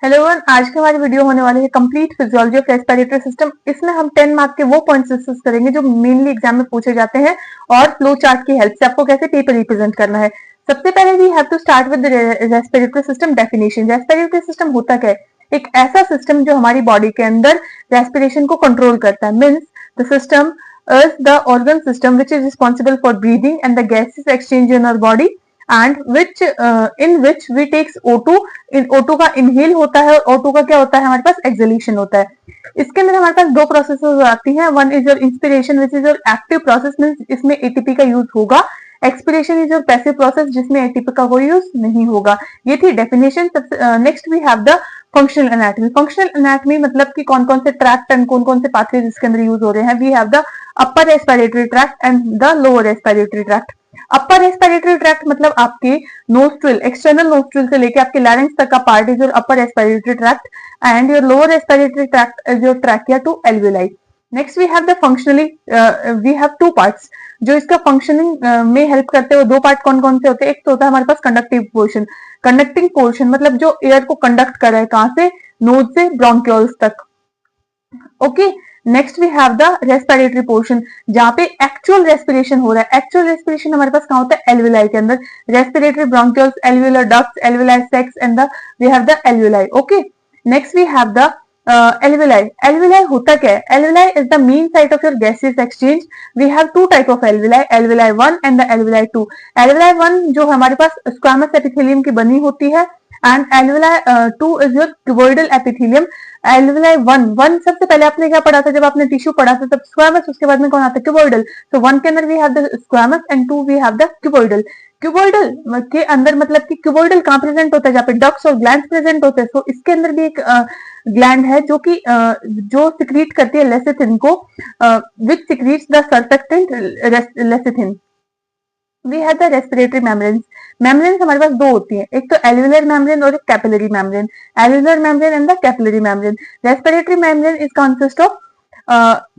Hello everyone, आज की हमारी वीडियो होने वाली है complete physiology of respiratory system. इसमें हम 10 मार्क के वो पॉइंट्स डिस्कस करेंगे जो मेनली एग्जाम में पूछे जाते हैं और फ्लो चार्ट की हेल्प से आपको कैसे पेपर रिप्रेजेंट करना है। सबसे पहले we have to start with respiratory system definition. Respiratory system होता क्या है? एक ऐसा सिस्टम जो हमारी बॉडी के अंदर रेस्पिरेशन को कंट्रोल करता है। Means the system is the organ system which is responsible for breathing and the gases exchange in our body and in which we takes O2। O2 का इनहेल होता है और O2 का क्या होता है? हमारे पास एक्सहेलेशन होता है। इसके अंदर हमारे पास दो प्रोसेसेस आती हैं। One is your inspiration which is your active process, means इसमें एटीपी का यूज होगा। Expiration is your passive process जिसमें एटीपी का कोई यूज नहीं होगा। ये थी definition. Next we have the functional anatomy. Functional anatomy मतलब कि कौन कौन से ट्रैक्ट एंड कौन कौन से पाथवेज इसके अंदर यूज हो रहे हैं। We have the upper respiratory tract and the lower respiratory tract. Upper respiratory tract मतलब आपके नोस्ट्रिल, एक्सटर्नल नोस्ट्रिल से लेके आपके लैरिंक्स तक का part is your upper respiratory tract and your lower respiratory tract is your trachea to alveoli. Next we have the functionally we have two parts जो इसका functioning में हेल्प करते हैं। दो पार्ट कौन कौन से होते हैं? एक तो होता है हमारे पास कंडक्टिव पोर्शन। कंडक्टिंग पोर्शन मतलब जो एयर को कंडक्ट कर रहा है, कहां से? नोज से ब्रोंक्यूल्स तक। Okay, next we have the respiratory portion जहां पे एक्चुअल रेस्पिरेशन हो रहा है। एक्चुअल रेस्पिरेशन हमारे पास कहां होता है? एल्विलाई के अंदर। Respiratory bronchioles, alveolar ducts, alveoli sacs and the we have the alveoli. Okay, next we have the alveoli. Alveoli होता क्या है? Alveoli is the main site of your gases exchange. We have two type of alveoli, alveoli 1 and the alveoli 2। Alveoli 1 जो हमारे पास squamous epithelium की बनी होती है and alveoli 2 is your cuboidal epithelium. Alveoli 1 सबसे पहले आपने क्या पढ़ा था? जब आपने टिश्यू पढ़ा था तब स्क्वामस, उसके बाद में कौन आता है? क्यूबॉइडल। तो 1 के अंदर we have the squamous and 2 we have the cuboidal. Cuboidal के अंदर मतलब कि क्यूबॉइडल कहां प्रेजेंट होता है? जहाँ पे डक्ट्स और ग्लैंड्स प्रेजेंट होते हैं। तो इसके अंदर भी एक ग्लैंड है जो कि जो सिक्रीट करती है लेसिथिन को, which secretes the surfactant lecithin. We have the respiratory membranes. Membranes हमारे पास दो होती हैं, एक तो एल्वियुलर मेम्ब्रेन और एक capillary membrane. Alveolar membrane and the capillary membrane. Respiratory membrane is consist of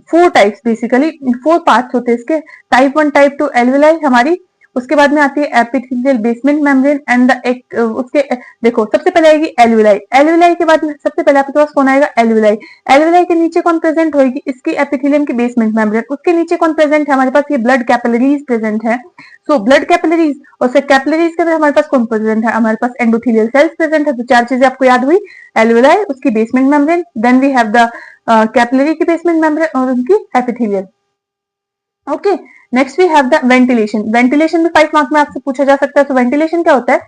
4 types, basically 4 parts होते हैं इसके। टाइप 1 टाइप 2 एल्विलाई हमारी, उसके बाद में आती है epithelial basement membrane and the उसके देखो सबसे पहले आएगी एल्विलाई। एल्विलाई के बाद में सबसे पहले आपके पास कौन आएगा? एल्विलाई। एल्विलाई के नीचे कौन प्रेजेंट होगी? इसकी एपिथेलियम की बेसमेंट मेम्ब्रेन। उसके नीचे कौन प्रेजेंट है? हमारे पास ये ब्लड कैपिलरीज प्रेजेंट है। सो ब्लड कैपिलरीज और कैपिलरीज के अंदर हमारे पास कौन प्रेजेंट है? हमारे पास एंडोथेलियल सेल्स प्रेजेंट है। तो 4 चीजें आपको याद हुई, एल्विलाई, उसकी basement membrane, then we have the capillary की बेसमेंट मेम्ब्रेन और उनकी epithelial. Okay, next we have the ventilation. Ventilation में 5 मार्क में आपसे पूछा जा सकता है। तो वेंटिलेशन क्या होता है?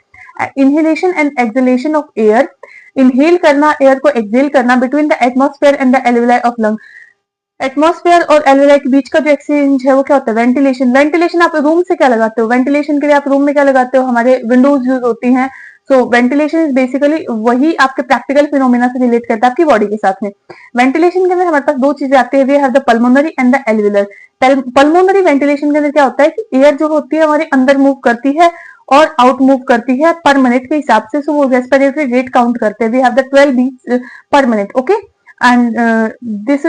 Inhalation and exhalation of air. Inhale करना, एयर को एक्सहेल करना between the atmosphere and the alveoli of lung. Atmosphere और एल्विलाई के बीच का जो एक्सचेंज है वो क्या होता है? वेंटिलेशन। वेंटिलेशन आप रूम से क्या लगाते हो? वेंटिलेशन के लिए आप रूम में क्या लगाते हो? हमारे विंडोज यूज होती हैं। सो वेंटिलेशन इज बेसिकली वही आपके प्रैक्टिकल फिनोमेना से रिलेट करता है आपकी बॉडी के साथ में। वेंटिलेशन के अंदर हमारे पास 2 चीजें आती है, we have the pulmonary and the alveolar. Pulmonary ventilation के अंदर क्या होता है कि एयर जो होती है हमारे अंदर मूव करती है और आउट मूव करती है पर मिनट के हिसाब से। सो वो रेस्पिरेटरी रेट काउंट करते हैं। We have the 12 beats per minute. Okay, and this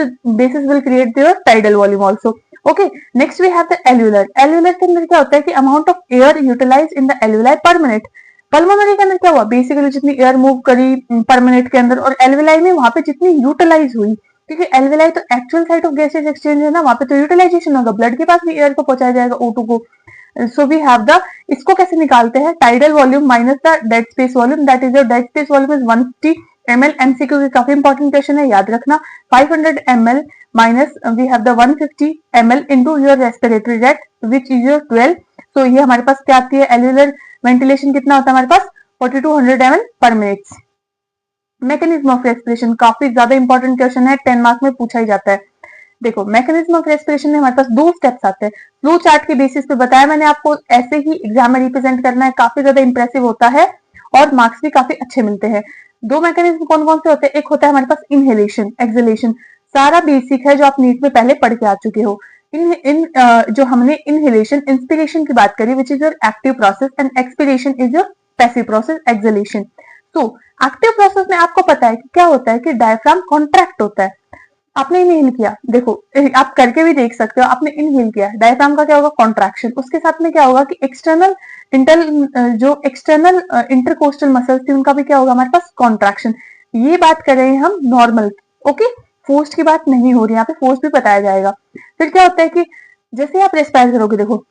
will create their tidal volume also. Okay, next we have the alveolar. alveolar के अंदर क्या होता है कि amount of air utilized in the alveoli per minute. Pulmonary के अंदर क्या हुआ? बेसिकली जितनी एयर मूव करी पर मिनट के अंदर, और एल्वेलाई में वहां पे जितनी यूटिलाइज हुई, क्योंकि एल्वेलाई तो actual site of gases exchange है ना, वहां पे तो यूटिलाइजेशन होगा, ब्लड के पास भी एयर को पहुंचाया जाएगा O2 को। सो वी हैव द, इसको कैसे निकालते हैं? Tidal volume minus the dead space volume, that is your dead space volume is 150 ml। MCQ की काफी इंपॉर्टेंट क्वेश्चन है, याद रखना। 500 ml minus we have the 150 ml into your respiratory rate which is your 12। So ये हमारे पास क्या आती है? एल्वियुलर वेंटिलेशन कितना होता है हमारे पास? 4200 ml पर मिनट। मैकेनिज्म ऑफ रेस्पिरेशन काफी ज्यादा इंपॉर्टेंट क्वेश्चन है, 10 मार्क में पूछा ही जाता है। देखो, मैकेनिज्म ऑफ रेस्पिरेशन में हमारे पास 2 स्टेप्स आते हैं। फ्लो चार्ट के बेसिस पे बताया मैंने आपको, ऐसे ही एग्जाम में रिप्रेजेंट करना है, काफी ज्यादा इंप्रेसिव होता है और मार्क्स भी काफी अच्छे मिलते हैं। 2 मैकेनिज्म कौन कौन से होते हैं? एक होता है हमारे पास इनहेलेशन, एक्सहेलेशन। सारा बेसिक है जो आप नीट में पहले पढ़ के आ चुके हो। जो हमने इनहेलेशन, इंस्पिरेशन की बात करी विच is your active process and expiration is your passive process, exhalation. So active process में आपको पता है कि क्या होता है कि डायफ्राम कॉन्ट्रैक्ट होता है। आपने इनहेल किया, देखो आप करके भी देख सकते हो, आपने इनहेल किया, डायफ्राम का क्या होगा? कॉन्ट्रैक्शन। उसके साथ में क्या होगा कि एक्सटर्नल इंटरकोस्टल मसल्स थी उनका भी क्या होगा हमारे पास? कॉन्ट्रैक्शन। ये बात कर रहे हैं हम नॉर्मल, ओके, फोर्स्ड की बात नहीं हो रही, यहाँ पे फोर्स भी बताया जाएगा। फिर क्या होता है कि जैसे आप रेस्पायर करोगे, देखो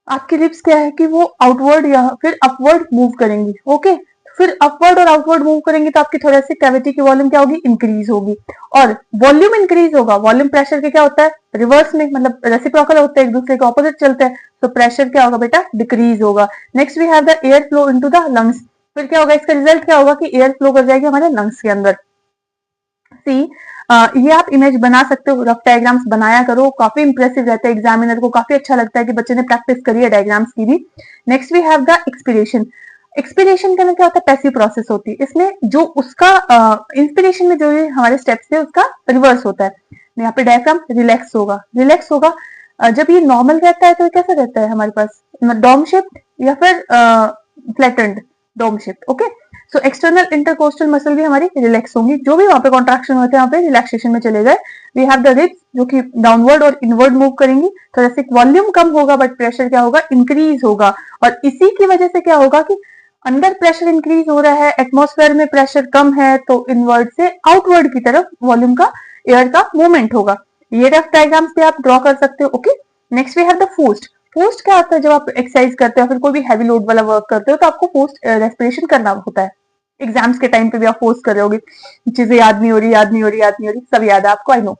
आपकी लिप्स क्या है कि वो आउटवर्ड या फिर अपवर्ड मूव करेंगी, ओके, फिर अपवर्ड और आउटवर्ड मूव करेंगे तो आपकी थोरेसिक कैविटी की वॉल्यूम क्या होगी, इंक्रीज होगी, और वॉल्यूम इंक्रीज होगा। वॉल्यूम प्रेशर के क्या होता है, रिवर्स में, मतलब रेसिप्रोकल होते हैं, एक दूसरे के ऑपोजिट चलते हैं, तो प्रेशर क्या होगा बेटा, डिक्रीज होगा। Next we have the air flow into the lungs. फिर क्या होगा, इसका रिजल्ट क्या होगा कि एयर फ्लो कर जाएगी हमारे लंग्स के अंदर। सी ये आप इमेज बना सकते हो, रफ डायग्राम्स बनाया करो, काफी इंप्रेसिव रहता है, एग्जामिनर को काफी अच्छा लगता है कि बच्चे ने प्रैक्टिस करी है डायग्राम्स की भी। Next we have the expiration. Expiration करने क्या होता है, पैसिव प्रोसेस होती है, इसमें जो उसका इंस्पिरेशन में जो ये हमारे स्टेप्स है उसका रिवर्स होता है। यहाँ पे डायफ्राम रिलैक्स होगा, रिलैक्स होगा। जब ये नॉर्मल रहता है तो ये कैसा रहता है हमारे पास, डोम शेप्ड या फिर flattened dome shaped, okay. So external intercostal muscle भी हमारी रिलैक्स होंगी, जो भी वहां पे कॉन्ट्रैक्शन होते हैं वहां पे रिलैक्सेशन में चले गए। वी हैव द रिब्स जो कि डाउनवर्ड और इनवर्ड मूव करेंगी, थोरेसिक वॉल्यूम कम होगा बट प्रेशर क्या होगा, इंक्रीज होगा। और इसी की वजह से क्या होगा कि अंदर प्रेशर इंक्रीज हो रहा है, एटमॉस्फेयर में प्रेशर कम है, तो इनवर्ड से आउटवर्ड की तरफ वॉल्यूम का, एयर का मूवमेंट होगा। ये रफ डायग्राम्स भी आप ड्रॉ कर सकते हो, okay. Next we have the forced. Forced क्या होता है, जब आप एक्सरसाइज करते हो फिर कोई भी हैवी लोड वाला वर्क करते हो तो आपको फोर्स्ड रेस्पिरेशन करना होता है। एग्जाम्स के टाइम पे भी आप फोर्स कर रहे होगे, चीजें याद नहीं हो रही, याद नहीं हो रही, याद नहीं हो रही, सब याद है आपको, आई नो।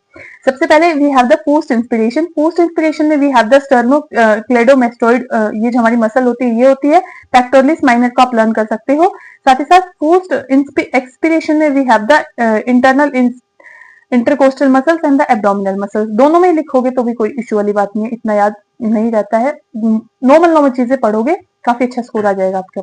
सबसे पहले we have the forced inspiration. Forced inspiration में we have the sternocleidomastoid, ये जो हमारी मसल होती है ये होती है। पेक्टोरलिस माइनर को आप लर्न कर सकते हो। साथ ही साथ फोर्स्ड एक्सपिरेशन में we have the internal intercostal muscles and the abdominal muscles. दोनों में लिखोगे तो भी कोई इश्यू वाली बात नहीं है, इतना याद नहीं रहता है, नॉर्मल चीजें पढ़ोगे काफी अच्छा स्कोर आ जाएगा आपका।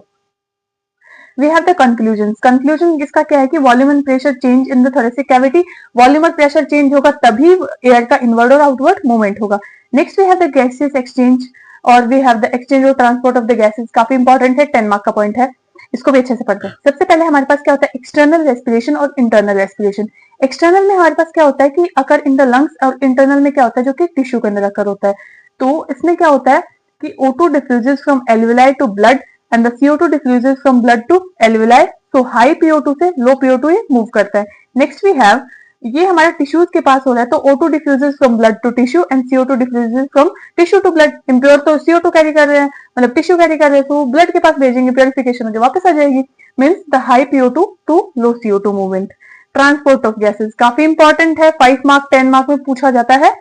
We have the conclusion. Conclusion इसका क्या है कि volume and pressure change in the thoracic cavity. Volume और प्रेशर चेंज होगा तभी एयर का इनवर्ड और आउटवर्ड मूवमेंट होगा। Next we have the gases exchange, और वी हैव द एक्सचेंज और ट्रांसपोर्ट ऑफ द गैसेस, काफी इंपॉर्टेंट है, 10 मार्क का पॉइंट है, इसको भी अच्छे से पढ़ते हैं। सबसे पहले हमारे पास क्या होता है, एक्सटर्नल रेस्पिरेशन और इंटरनल रेस्पिरेशन। एक्सटर्नल में हमारे पास क्या होता है कि अकर इन द लंग्स, और इंटरनल में क्या होता है जो कि टिश्यू के अंदर अकर होता है। तो इसमें क्या होता है कि O2 diffuses from alveoli to blood and the CO2 diffuses from blood to alveoli. So high PO2 से लो PO2 ये मूव करता है। नेक्स्ट वी हैव, ये हमारा टिश्यूज के पास हो रहा है, तो O2 diffuses from blood to tissue and CO2 diffuses from tissue to blood. Impure तो CO2 कैरी कर रहे हैं, मतलब टिश्यू कैरी कर रहे हैं, तो ब्लड के पास भेजेंगे, प्योरिफिकेशन होकर वापस आ जाएगी। Means the high PO2 to low CO2 movement. Transport of gases काफी इंपॉर्टेंट है, 5 मार्क 10 मार्क में पूछा जाता है।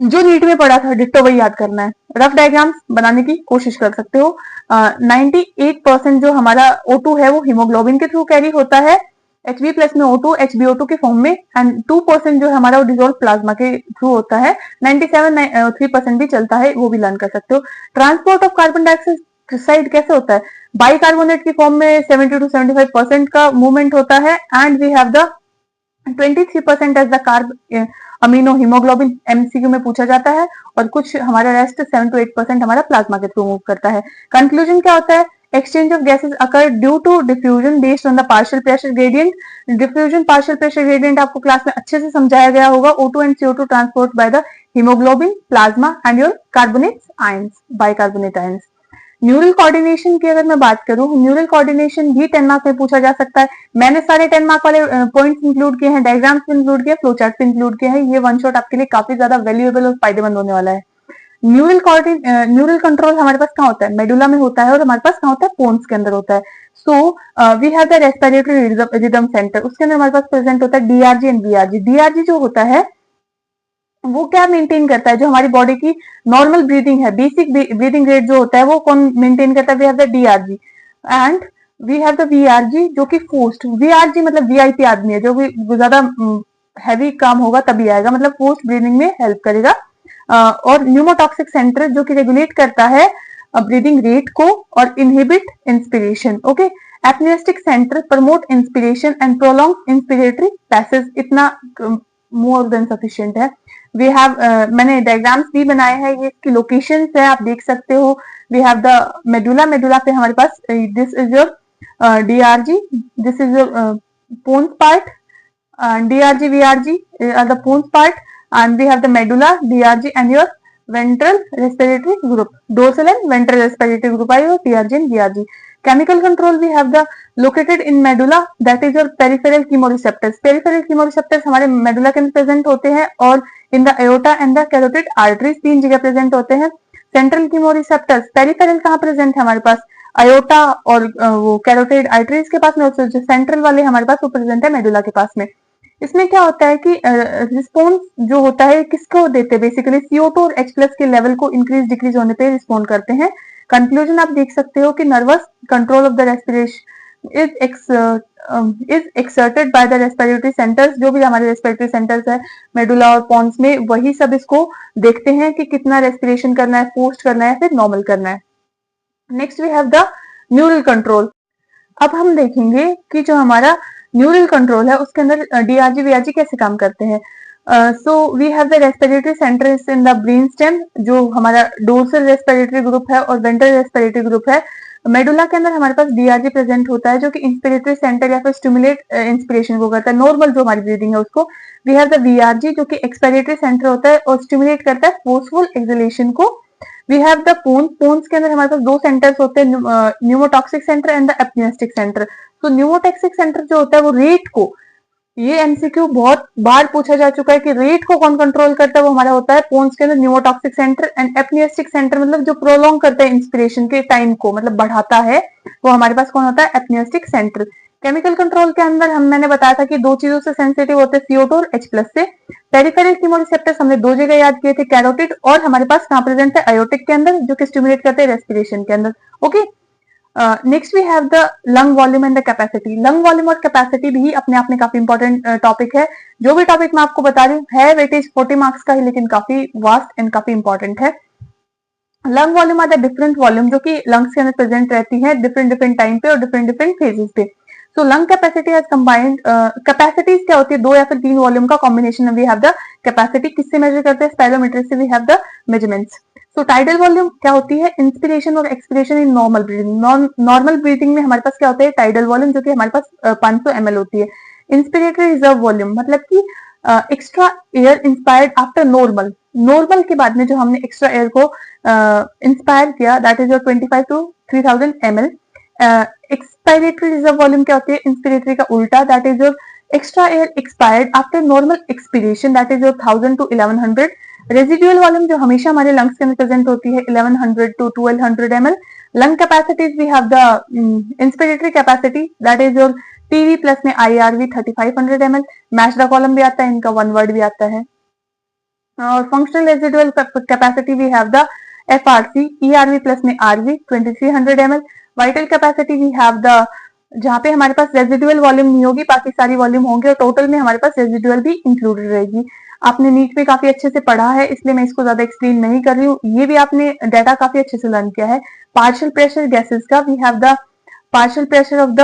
जो नीट में पढ़ा था डिट्टो वही याद करना है। रफ डायग्राम्स बनाने की कोशिश कर सकते हो। 98% जो हमारा O2 है वो हीमोग्लोबिन के थ्रू कैरी होता है, Hb प्लस में O2 HbO2 के फॉर्म में, एंड 2% जो हमारा वो डिजोल्व प्लाज्मा के थ्रू होता है। 97 भी चलता है, वो भी लर्न कर सकते हो। ट्रांसपोर्ट ऑफ कार्बन डाइऑक्साइड कैसे होता है, बाइकार्बोनेट की फॉर्म में 70 to 75% का मूवमेंट होता है, and we have the 23% as the carbamino haemoglobin, MCQ में पूछा जाता है, और कुछ हमारा रेस्ट 7 to 8% हमारा प्लाज्मा के थ्रू मूव करता है। कंक्लूजन क्या होता है, exchange of gases occur due to diffusion based on the partial pressure gradient. Diffusion partial pressure gradient आपको क्लास में अच्छे से समझाया गया होगा। O2 and CO2 transport by the haemoglobin, plasma and your carbonate ions, bicarbonate ions. Neural coordination की अगर मैं बात करूं, न्यूरल कोऑर्डिनेशन भी 10 मार्क में पूछा जा सकता है। मैंने सारे 10 मार्क वाले पॉइंट्स इंक्लूड किए हैं, डायग्राम्स में इंक्लूड किया, फ्लो चार्ट में इंक्लूड किया है। ये वन शॉट आपके लिए काफी ज्यादा वैल्यूएबल और फायदेमंद होने वाला है। न्यूरल कंट्रोल हमारे पास कहाँ होता है, मेडुला में होता है, और हमारे पास कहाँ होता है, पोन्स के अंदर होता है। So we have the respiratory rhythm centre, उसके अंदर हमारे पास प्रेजेंट होता है DRG एंड VRG। DRG जो होता है वो क्या मेंटेन करता है, जो हमारी बॉडी की नॉर्मल ब्रीदिंग है, बेसिक ब्रीदिंग रेट जो होता है वो कौन मेंटेन करता है, we have the DRG and we have the VRG जो कि फोर्स्ड। VRG मतलब VIP आदमी है, जो भी ज्यादा हैवी काम होगा तभी आएगा, मतलब फोर्स्ड ब्रीदिंग में हेल्प करेगा। और न्यूमोटॉक्सिक सेंटर जो कि रेगुलेट करता है ब्रीदिंग रेट को और inhibit inspiration, okay. Apneustic center promote inspiration and prolong inspiratory passage, इतना मोर देन सफिशिएंट है। वी हैव मैंने डायग्राम्स भी बनाए हैं, ये इसकी लोकेशंस है, आप देख सकते हो। We have the medulla, medulla पे हमारे पास this is your DRG, this is your pons part, DRG VRG are the pons part, and we have the medulla, DRG and your ventral respiratory group, dorsal and ventral respiratory group are your DRG and VRG। Chemical control we have the located in medulla, that is your peripheral chemoreceptors. Peripheral chemoreceptors हमारे medulla के अंदर present होते हैं और in the aorta and the carotid arteries, तीन जगह present होते हैं. Central chemoreceptors peripheral कहाँ present है हमारे पास, aorta और वो carotid arteries के पास में, जो सेंट्रल वाले हमारे पास वो present है medulla के पास में. इसमें क्या होता है कि रिस्पॉन्स जो होता है किसको देते हैं, बेसिकली CO2 और H+ के लेवल को इंक्रीज डिक्रीज होने पे रिस्पॉन्ड करते हैं. कंक्लूजन आप देख सकते हो कि nervous control of the respiration is exerted by the respiratory centres. जो भी हमारे रेस्पिरेटरी सेंटर्स है मेडुला और पॉन्स में, वही सब इसको देखते हैं कि कितना रेस्पिरेशन करना है, फोर्स्ड करना है, फिर नॉर्मल करना है. Next we have the neural control. अब हम देखेंगे कि जो हमारा न्यूरल कंट्रोल है उसके अंदर डीआरजी वीआरजी कैसे काम करते हैं. So we have the respiratory centres in the brain stem, जो हमारा डोर्सल रेस्पिरेटरी ग्रुप है और वेंट्रल रेस्पिरेटरी ग्रुप है. मेडुला के अंदर हमारे पास डीआरजी प्रेजेंट होता है जो कि इंस्पिरेटरी सेंटर या फिर स्टिमुलेट इंस्पिरेशन को करता है, नॉर्मल जो हमारी ब्रीदिंग है उसको. वी हैव द वीआरजी जो कि एक्सपायरेटरी सेंटर होता है और स्टिमुलेट करता है फोर्सफुल एक्सहेलेशन को. We have the pons. Pons के अंदर हमारे पास दो सेंटर्स होते हैं, pneumotaxic center and the apneustic center. तो न्यूमोटॉक्सिक सेंटर जो होता है वो रेट को, ये एमसीक्यू बहुत बार पूछा जा चुका है कि रेट को कौन कंट्रोल करता है, वो हमारा होता है पोन्स के अंदर न्यूमोटॉक्सिक सेंटर. एंड एप्निस्टिक सेंटर मतलब जो प्रोलॉन्ग करता है इंस्पिरेशन के टाइम को, मतलब बढ़ाता है, वो हमारे पास कौन होता है, एप्निस्टिक सेंटर. केमिकल कंट्रोल के अंदर मैंने बताया था कि दो चीजों से सेंसिटिव होते हैं, CO2 और H+ से. पेरिफेरल कीमोरिसेप्टर्स हमने दो जगह याद किए थे, कैरोटिड और हमारे पास कहां प्रेजेंट है, आयोटिक के अंदर, जो कि स्टिमुलेट करते हैं रेस्पिरेशन के अंदर. Okay. Next we have the lung volume and the capacity. Lung volume और कैपेसिटी भी अपने आप में काफी इंपॉर्टेंट टॉपिक है. जो भी टॉपिक मैं आपको बता रही हूँ है वेटेज 40 मार्क्स का ही, लेकिन काफी वास्ट एंड काफी इंपॉर्टेंट है. Lung volume are the different volume जो कि लंग्स के अंदर प्रेजेंट रहती है डिफरेंट टाइम पे और डिफरेंट फेजेस पे. So lung capacity has combined. Capacities क्या होती है, दो या फिर तीन वॉल्यूम का combination. We have the capacity. किससे मेजर करते हैं, स्पाइरोमीटर से we have the measurements. So tidal volume क्या होती है, इंस्पिरेशन और expiration in normal breathing. Normal breathing में हमारे पास क्या होता है, टाइडल वॉल्यूम जो कि हमारे पास 500 ml होती है. इंस्पिरेटरी रिजर्व वॉल्यूम मतलब कि extra air inspired after normal. Normal के बाद में जो हमने एक्स्ट्रा एयर को इंस्पायर किया, that is your 25 to 3000 ml. Expiratory reserve volume क्या होती है, इंस्पिरेटरी का उल्टा, that is your extra air expired after normal expiration, that is your 1000 to 1100. Residual volume जो हमेशा हमारे लंग्स के अंदर प्रेजेंट होती है, 1100 to 1200 ml. Lung capacities we have the inspiratory capacity, that is your TV plus में IRV 3500 ml. Match the column भी आता है, इनका वन वर्ड भी आता है. और functional residual capacity we have the FRC ERV plus में RV 2300 ml. Vital capacity we have the, जहां पे हमारे पास रेजिडुअल वॉल्यूम नहीं होगी, बाकी सारी वॉल्यूम होंगे और टोटल में हमारे पास रेजिडुअल भी इंक्लूडेड रहेगी. आपने नीट में काफी अच्छे से पढ़ा है, इसलिए मैं इसको ज्यादा एक्सप्लेन नहीं कर रही हूँ. ये भी आपने डाटा काफी अच्छे से लर्न किया है. पार्शियल प्रेशर गैसेस का we have the partial pressure of the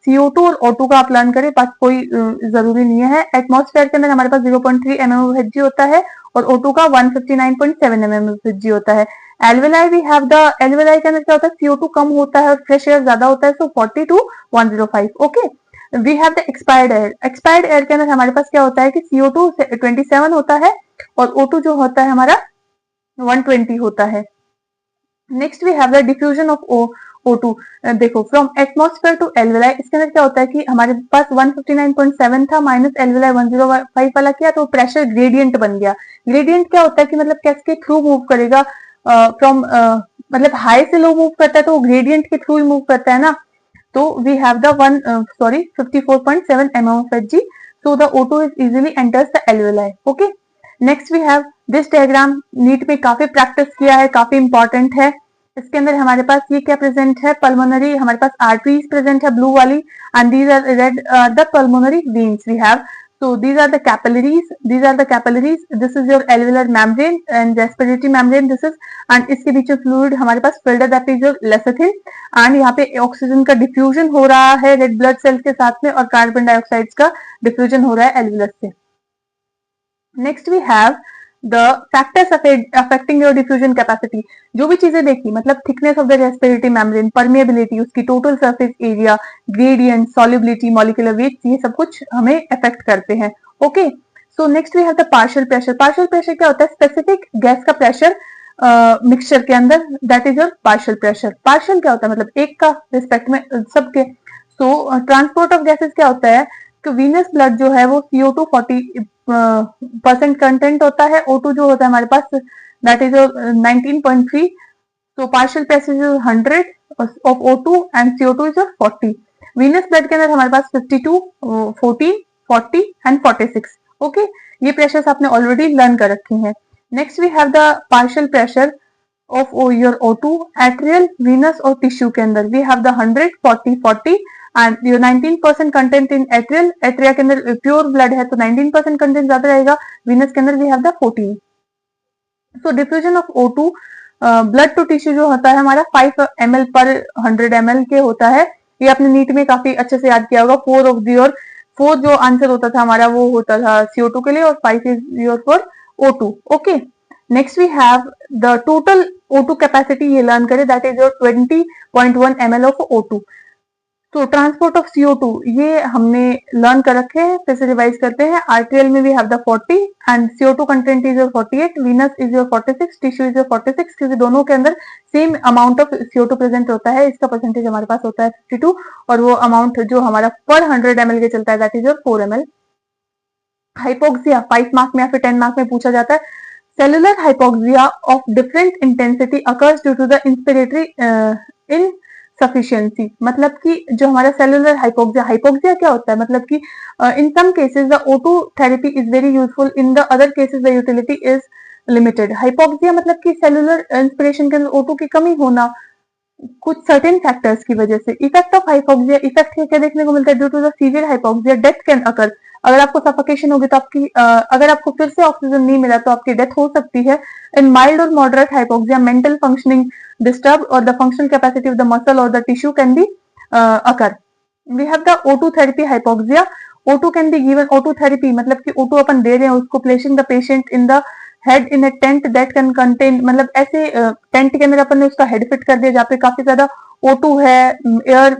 CO2 और O2 का आप लर्न करें, बात कोई जरूरी नहीं है. एटमॉस्फेयर के अंदर हमारे पास 0.3 mmHg होता है और O2 का 159.7 mmHg होता है. Alveoli we have the, alveoli के अंदर क्या होता है, CO2 कम होता है और फ्रेश एयर ज्यादा होता है, so 40 to 105. Okay. We have the expired air. Expired air के अंदर हमारे पास क्या होता है कि CO2 27 होता है और O2 जो होता है हमारा 120 होता है. Next we have the diffusion of O2. देखो, फ्रॉम एटमॉस्फेयर टू एल्वेलाई, इसके अंदर क्या होता है कि हमारे पास 159.7 था माइनस एल्वेलाई 105 वाला किया तो प्रेशर ग्रेडियंट बन गया. ग्रेडियंट क्या होता है कि मतलब कैसे थ्रू मूव करेगा, फ्रॉम मतलब हाई से लो मूव करता है तो ग्रेडियंट के थ्रू ही मूव करता है ना. तो we have the 54.7 mmHg. So the O2 is easily enters the alveoli. Okay. Next we have this diagram. NEET में काफी प्रैक्टिस किया है, काफी इंपॉर्टेंट है. इसके अंदर हमारे पास ये क्या प्रेजेंट है, पल्मोनरी हमारे पास आर्टरीज प्रेजेंट है ब्लू वाली, and these are red the pulmonary veins we have. So these are the capillaries. These are the capillaries. This is your alveolar membrane and respiratory membrane. This is, and इसके बीच में fluid हमारे pass filter, that is your lecithin. And यहाँ पे oxygen का diffusion हो रहा है red blood cells के साथ में और कार्बन डाइऑक्साइड का डिफ्यूजन हो रहा है एल्वेलस से. Next we have the factors affecting your diffusion capacity. जो भी चीजें देखी, मतलब thickness of the respiratory membrane, permeability, उसकी total surface area, gradient, solubility, molecular weight, ये सब कुछ हमें अफेक्ट करते हैं. Okay. So next we have the partial pressure. Partial pressure क्या होता है, स्पेसिफिक गैस का प्रेशर मिक्सचर के अंदर, that is your partial pressure. Partial क्या होता है, मतलब एक का रिस्पेक्ट में सबके। सो ट्रांसपोर्ट ऑफ गैसेस क्या होता है कि वीनस ब्लड जो है वो CO2 40% कंटेंट होता है, O2 जो होता है हमारे पास that is 19.3। So partial pressure is 100 of O2 and CO2 is 40। Venous blood के अंदर हमारे पास 52, 14, 40 एंड 46। ओके, ये प्रेशर्स आपने ऑलरेडी लर्न कर रखे हैं। Next we have the partial pressure of your O2 atrial, venous और टिश्यू के अंदर। We have the 100, 40, 40 and your 19% content in atrial. Atria के अंदर प्योर ब्लड है तो 19% कंटेंट ज्यादा रहेगा। वीनस के अंदर we have the 14। So diffusion of O2 blood to tissue जो होता है हमारा 5 ml पर 100 ml के होता है। ये आपने नीट में काफी अच्छे से याद किया होगा। 4 जो आंसर होता था हमारा वो होता था CO2 के लिए और 5 is your for O2। Okay, next we have the total O2 capacity, ये लर्न करें, that is your 20.1 ml of O2। तो ट्रांसपोर्ट ऑफ CO2 ये हमने लर्न कर रखे हैं, फिर से रिवाइज करते हैं। आर्टेरियल में we have the 40 and CO2 content is your 48, venous is your 46, tissue is your 46, क्योंकि दोनों के अंदर same amount of CO2 present होता है। इसका परसेंटेज हमारे पास होता है 52 और वो अमाउंट जो हमारा पर 100 ml के चलता है that is your 4 ml। Hypoxia 5 mark में या फिर 10 मार्क में पूछा जाता है। Cellular hypoxia of different intensity occurs due to the inspiratory insufficiency, मतलब कि जो हमारा सेलुलर हाइपोक्सिया, हाइपोक्सिया क्या होता है, मतलब कि in some cases the O2 therapy is very useful, in the other cases the utility is limited. Hypoxia मतलब कि सेलुलर इंस्पिरेशन के अंदर O2 की कमी होना कुछ सर्टेन फैक्टर्स की वजह से। इफेक्ट ऑफ हाइपोक्सिया, इफेक्ट क्या देखने को मिलता है, due to the severe hypoxia death can occur. अगर आपको सफोकेशन होगी तो आपकी अगर आपको फिर से ऑक्सीजन नहीं मिला तो आपकी डेथ हो सकती है। इन माइल्ड और moderate hypoxia mental functioning disturb और the functional capacity of the muscle और the tissue can be occur. We have the O2 therapy hypoxia. O2 can be given, O2 therapy मतलब कि O2 अपन दे रहे हैं उसको, placing the patient in the head in a tent that can contain, मतलब ऐसे टेंट के अंदर अपन ने उसका हेड फिट कर दिया जहाँ पे काफी ज्यादा O2 है, एयर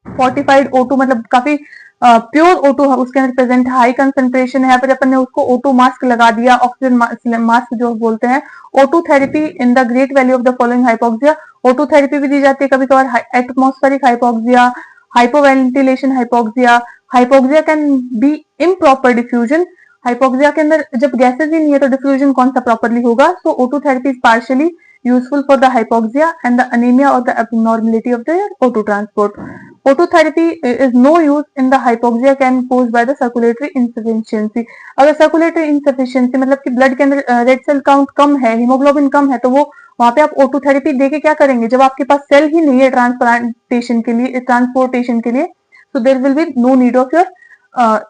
फोर्टिफाइड O2 मतलब काफी प्योर O2 उसके अंदर प्रेजेंट है, हाई कंसेंट्रेशन है, फिर अपन ने उसको O2 मास्क लगा दिया, ऑक्सीजन मास्क जो बोलते हैं। O2 therapy in the great value of the following hypoxia. O2 therapy भी दी जाती है कभी कभार। Atmospheric hypoxia, hypoventilation hypoxia. Hypoxia can be improper diffusion, hypoxia के अंदर जब गैसेज ही नहीं है तो डिफ्यूजन कौन सा प्रॉपर्ली होगा। सो O2 therapy is partially useful for the hypoxia and the anemia or the abnormality of the O2 transport. O2 therapy is no use in the hypoxia can caused by the circulatory insufficiency। अगर circulatory insufficiency मतलब कि blood के अंदर red cell count कम है, haemoglobin कम है, तो वो वहां पे आप O2 थेरेपी देके क्या करेंगे, जब आपके पास सेल ही नहीं है ट्रांसप्लांटेशन के लिए, ट्रांसपोर्टेशन के लिए, so there will be no need of your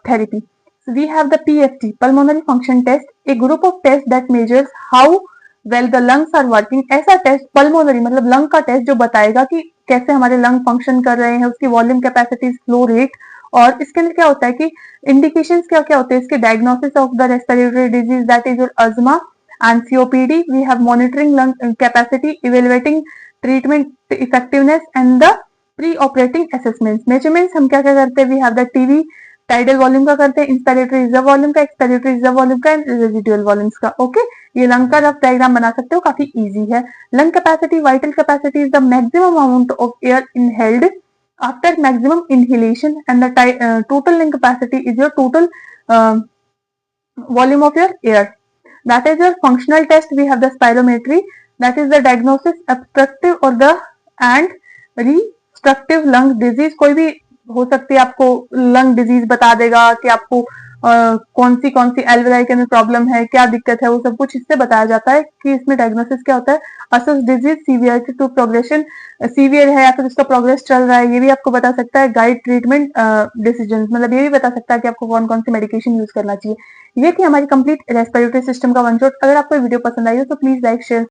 therapy। So we have the PFT, pulmonary function test, a group of tests that measures how well the lungs are working. ऐसा test pulmonary मतलब lung का test जो बताएगा कि कैसे हमारे lung function कर रहे हैं, उसकी वॉल्यूम कैपेसिटी, फ्लो रेट, और इसके अंदर क्या होता है कि इंडिकेशंस क्या क्या होते हैं इसके, diagnosis of the respiratory disease that is your asthma and COPD। We have monitoring lung capacity, evaluating treatment effectiveness and the pre operating assessments. Measurements हम क्या क्या करते हैं, we have the TB tidal volume का करते हैं, inspiratory reserve volume का, expiratory reserve volume का एंड रेजिडुअल वॉल्यूम्स का। ओके, ये लंग का रफ डायग्राम बना सकते हो, काफी इजी है। Lung capacity, vital capacity is the maximum amount of air inhaled after maximum inhalation and the total lung capacity is your total volume of your air. That is your functional test. We have the spirometry, that is the diagnosis obstructive or the and restrictive lung disease। कोई भी हो सकती है, आपको lung disease बता देगा कि आपको कौन सी एल्वेलाई के अंदर प्रॉब्लम है, क्या दिक्कत है, वो सब कुछ इससे बताया जाता है कि इसमें डायग्नोसिस क्या होता है। Assess disease severity to progression, severe है या फिर उसका प्रोग्रेस चल रहा है, ये भी आपको बता सकता है। गाइड ट्रीटमेंट डिसीजन, मतलब ये भी बता सकता है कि आपको कौन कौन सी मेडिकेशन यूज करना चाहिए। ये थी हमारी कंप्लीट रेस्पिरेटरी सिस्टम का वन शॉट। अगर आपको वीडियो पसंद आई हो तो प्लीज लाइक शेयर